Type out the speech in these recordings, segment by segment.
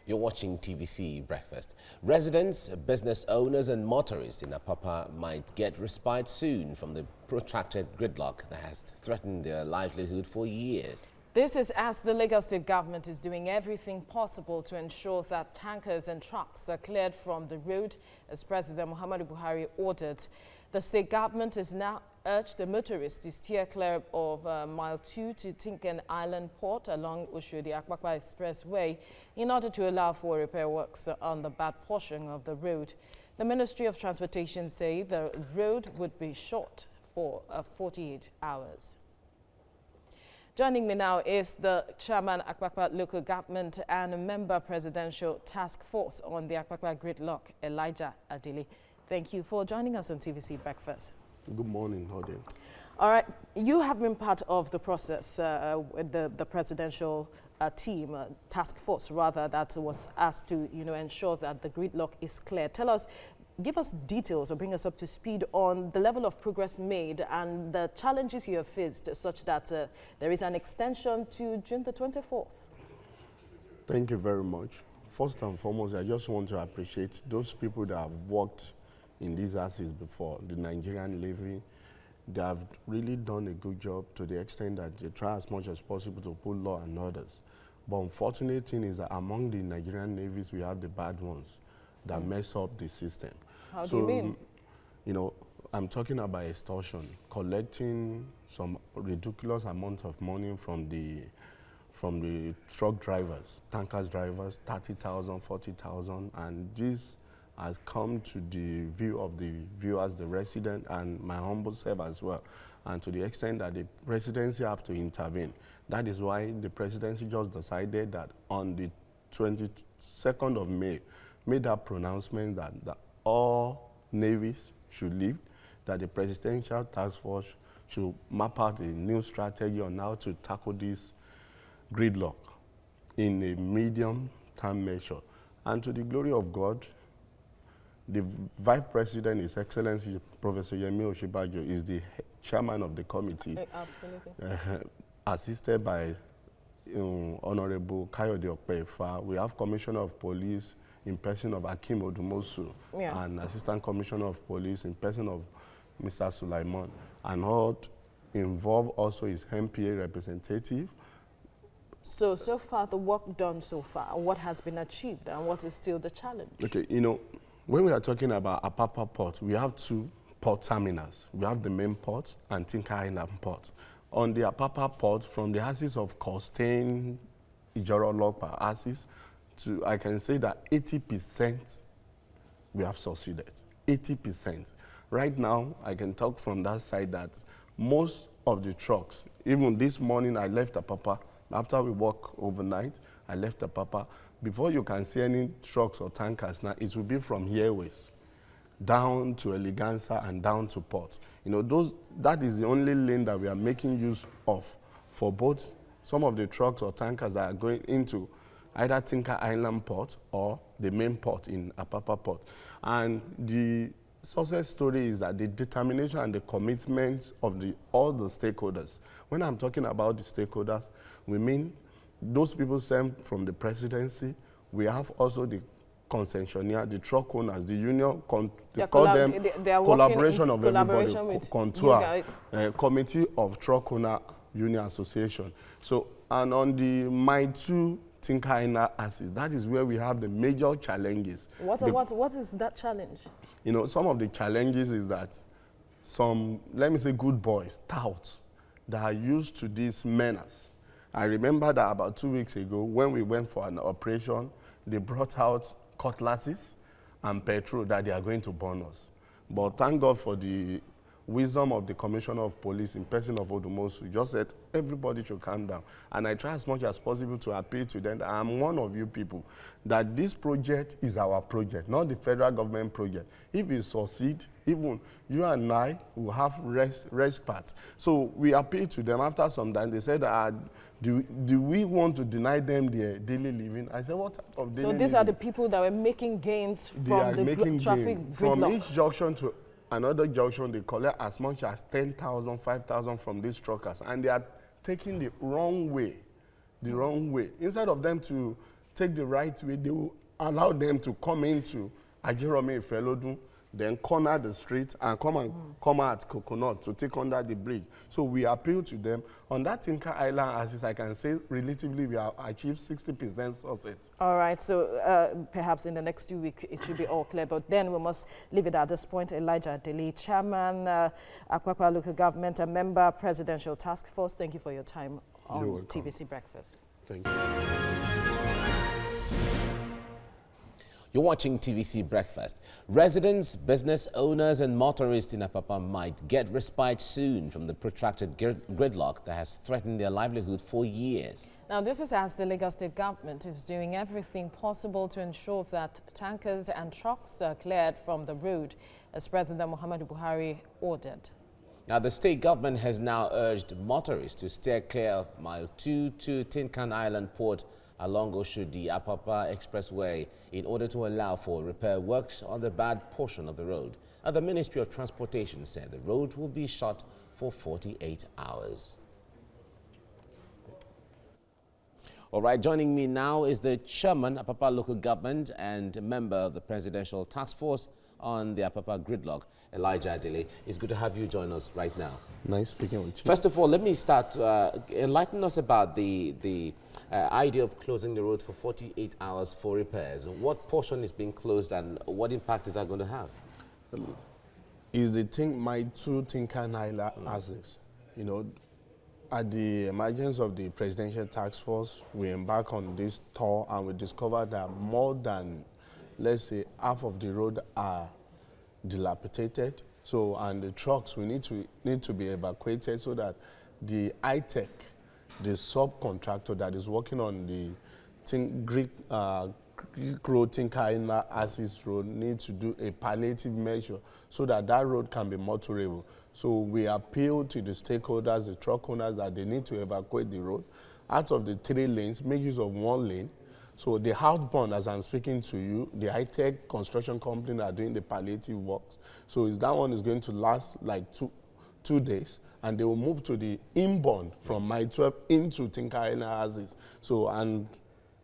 You're watching TVC Breakfast. Residents, business owners and motorists in Apapa might get respite soon from the protracted gridlock that has threatened their livelihood for years. This is as the Lagos State government is doing everything possible to ensure that tankers and trucks are cleared from the road, as President Muhammadu Buhari ordered. The state government has now urged the motorists to steer clear of Mile 2 to Tinkan Island Port along Oshodi-Apapa Expressway in order to allow for repair works on the bad portion of the road. The Ministry of Transportation say the road would be shut for 48 hours. Joining me now is the Chairman Apapa Local Government and a member Presidential Task Force on the Apapa Gridlock, Elijah Adili. Thank you for joining us on TVC Breakfast. Good morning, audience. All right, you have been part of the process, with the presidential team, task force rather, that was asked to ensure that the gridlock is clear. Tell us, give us details or bring us up to speed on the level of progress made and the challenges you have faced, such that there is an extension to June the 24th. Thank you very much. First and foremost, I just want to appreciate those people that have worked in these assets before, the Nigerian Navy. They have really done a good job to the extent that they try as much as possible to put law and orders. But unfortunate thing is that among the Nigerian navies, we have the bad ones that mess up the system. How do you mean? You know, I'm talking about extortion, collecting some ridiculous amount of money from the truck drivers, tankers drivers, 30,000, 40,000, and this has come to the view of the viewers, the resident, and my humble self as well. And to the extent that the presidency have to intervene. That is why the presidency just decided that on the 22nd of May, made that pronouncement that all navies should leave, that the presidential task force should map out a new strategy on how to tackle this gridlock in a medium-term measure. And to the glory of God, the Vice President, His Excellency Professor Yemi Osinbajo, is the chairman of the committee. Absolutely. Assisted by Honorable Kayode Okpefa. We have Commissioner of Police in person of Akim Odumosu, and Assistant Commissioner of Police in person of Mr. Sulaiman. And all involved also is MPA representative. So far, the work done so far, what has been achieved and what is still the challenge? Okay, when we are talking about Apapa Port, we have two port terminals. We have the main port and Tinkan Island Port. On the Apapa Port, from the axis of Costain, Ijoro Lock axis, I can say that 80% we have succeeded. 80%. Right now, I can talk from that side that most of the trucks, even this morning I left Apapa, after we work overnight, I left Apapa. Before you can see any trucks or tankers now, it will be from Airways down to Eleganza and down to port. That is the only lane that we are making use of for both some of the trucks or tankers that are going into either Tinkan Island Port or the main port in Apapa Port. And the success story is that the determination and the commitment of all the stakeholders. When I'm talking about the stakeholders, we mean those people sent from the presidency. We have also the concessionaire, the truck owners, the union, they call them collaboration of everybody, Contour, Committee of Truck Owner Union Association. So, and on the Mile 2 Tinkan Island axis, that is where we have the major challenges. What is that challenge? Some of the challenges is that some, let me say, good boys, touts, that are used to this menace. I remember that about 2 weeks ago, when we went for an operation, they brought out cutlasses and petrol that they are going to burn us. But thank God for the wisdom of the Commissioner of Police in person of Odumosu. Just said everybody should calm down. And I try as much as possible to appeal to them that I'm one of you people, that this project is our project, not the federal government project. If it succeeds, even you and I will have respite. So we appeal to them. After some time, they said, do we want to deny them their daily living? I said, what type of daily living? So these are the people that were making gains from the traffic gridlock. From each junction to another junction, they collect as much as 10,000, 5,000 from these truckers, and they are taking the wrong way. Instead of them to take the right way, they will allow them to come into Ajirome Ifelodun, then corner the street and come out Coconut to take under the bridge. So we appeal to them. On that Tinker Island, as I can say, relatively we have achieved 60% success. All right, so perhaps in the next 2 weeks it should be all clear, but then we must leave it at this point. Elijah Dele, Chairman, Apapa Local Government, a member, Presidential Task Force, thank you for your time on TVC Breakfast. Thank you. You're watching TVC Breakfast. Residents, business owners and motorists in Apapa might get respite soon from the protracted gridlock that has threatened their livelihood for years. Now, this is as the Lagos State government is doing everything possible to ensure that tankers and trucks are cleared from the road, as President Muhammadu Buhari ordered. Now, the state government has now urged motorists to steer clear of Mile 2 to Tinkan Island Port along Oshodi Apapa Expressway in order to allow for repair works on the bad portion of the road. Now, the Ministry of Transportation said the road will be shut for 48 hours. All right, joining me now is the Chairman, Apapa Local Government, and a member of the Presidential Task Force on the Apapa Gridlock, Elijah Dele. It's good to have you join us right now. Nice speaking with you. First of all, let me start, enlighten us about the idea of closing the road for 48 hours for repairs. What portion is being closed and what impact is that going to have? Is the my two Tinkan Island assets. You know, at the emergence of the Presidential Task Force, we embark on this tour and we discovered that more than, let's say, half of the road are dilapidated. So, and the trucks, we need to be evacuated so that the high-tech, the subcontractor that is working on the Greek road, Tinkaina Axis Road, needs to do a palliative measure so that that road can be more tolerable. So we appeal to the stakeholders, the truck owners, that they need to evacuate the road. Out of the 3 lanes, make use of 1 lane. So the outbound, as I'm speaking to you, the high-tech construction company are doing the palliative works. So that one is going to last like two days, and they will move to the inbound from Mile 12 into Tinkaina Axis. So, and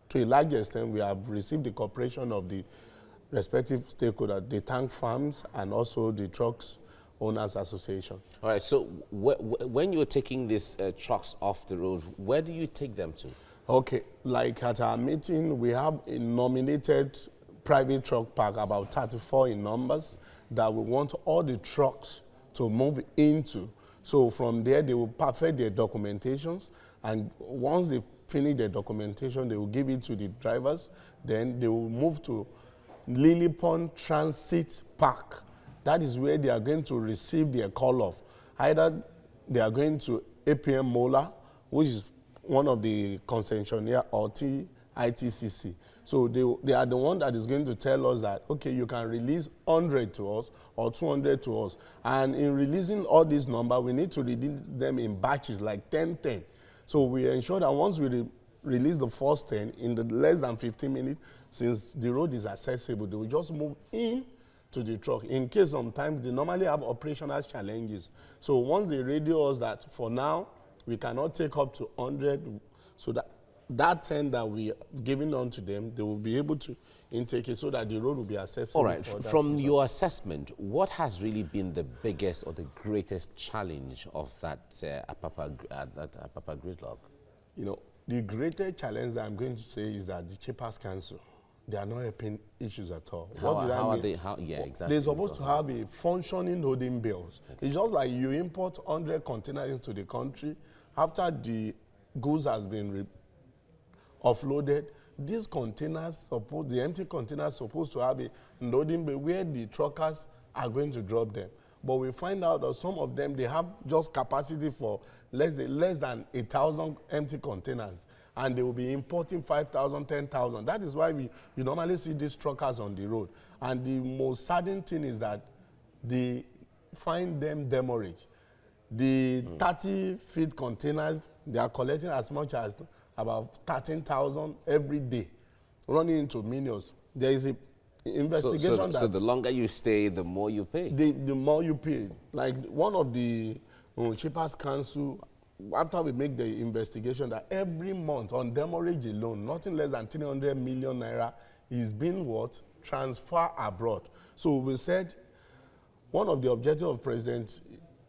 to a large extent, we have received the cooperation of the respective stakeholders, the tank farms, and also the trucks Owners Association. All right, so when you're taking these trucks off the road, where do you take them to? Okay, like at our meeting, we have a nominated private truck park, about 34 in numbers, that we want all the trucks to move into. So from there, they will perfect their documentations, and once they finish their documentation, they will give it to the drivers. Then they will move to Lily Pond Transit Park. That is where they are going to receive their call-off. Either they are going to APM Mola, which is one of the concessionaire, or ITCC. So they are the one that is going to tell us that, okay, you can release 100 to us or 200 to us. And in releasing all these numbers, we need to release them in batches, like 10. So we ensure that once we release the first 10, in the less than 15 minutes, since the road is accessible, they will just move in to the truck. In case sometimes they normally have operational challenges. So once they radio us that for now, we cannot take up to 100, so that 10 that we are giving on to them, they will be able to intake it so that the road will be accessible. All right, from your assessment, what has really been the biggest or the greatest challenge of that Apapa gridlock? You know, the greatest challenge that I'm going to say is that the Chiefers Council, they are not helping issues at all. How are they? Yeah, exactly. They're supposed to have a functioning holding bills. Okay. It's just like you import 100 containers into the country. After the goods has been offloaded, these containers, the empty containers, supposed to have a loading bay where the truckers are going to drop them. But we find out that some of them, they have just capacity for less than 1,000 empty containers. And they will be importing 5,000, 10,000. That is why you normally see these truckers on the road. And the most saddening thing is that they find them demurrage. The 30-feet containers, they are collecting as much as about 13,000 every day, running into millions. There is a investigation so the longer you stay, the more you pay? The more you pay. Like one of the Chiefers Council after we make the investigation, that every month on demurrage alone, nothing less than 300 million naira is being what? Transferred abroad. So we said one of the objectives of President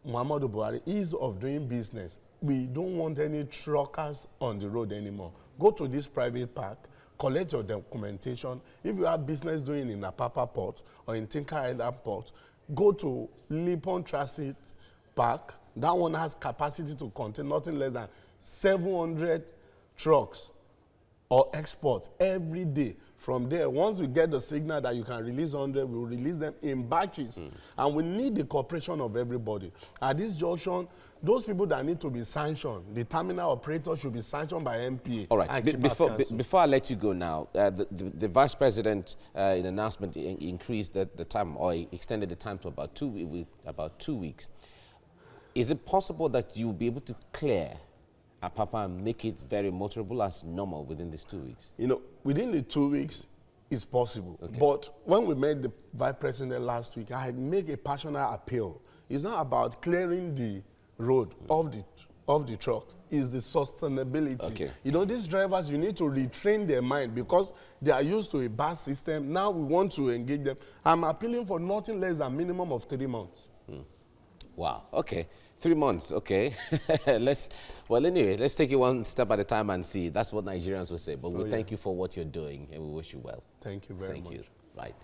Muhammadu Buhari is of doing business. We don't want any truckers on the road anymore. Go to this private park, collect your documentation. If you have business doing in Apapa Port or in Tinker Island Port, go to Lipon Transit Park. That one has capacity to contain nothing less than 700 trucks or exports every day. From there, once we get the signal that you can release 100, we'll release them in batches. And we need the cooperation of everybody. At this junction, those people that need to be sanctioned, the terminal operator should be sanctioned by MPA. All right. Before I let you go now, the Vice President, in an announcement, increased the time, or extended the time to about 2 weeks. Is it possible that you'll be able to clear Apapa and make it very motorable as normal within these 2 weeks? You know, within the 2 weeks, it's possible. Okay. But when we met the Vice President last week, I make a passionate appeal. It's not about clearing the road of the trucks. It's the sustainability. Okay. You know, these drivers, you need to retrain their mind because they are used to a bus system. Now we want to engage them. I'm appealing for nothing less than minimum of 3 months. Wow. Okay. 3 months. Okay. Anyway, let's take it one step at a time and see. That's what Nigerians will say. But we thank you for what you're doing, and we wish you well. Thank you very much. Thank you. Right.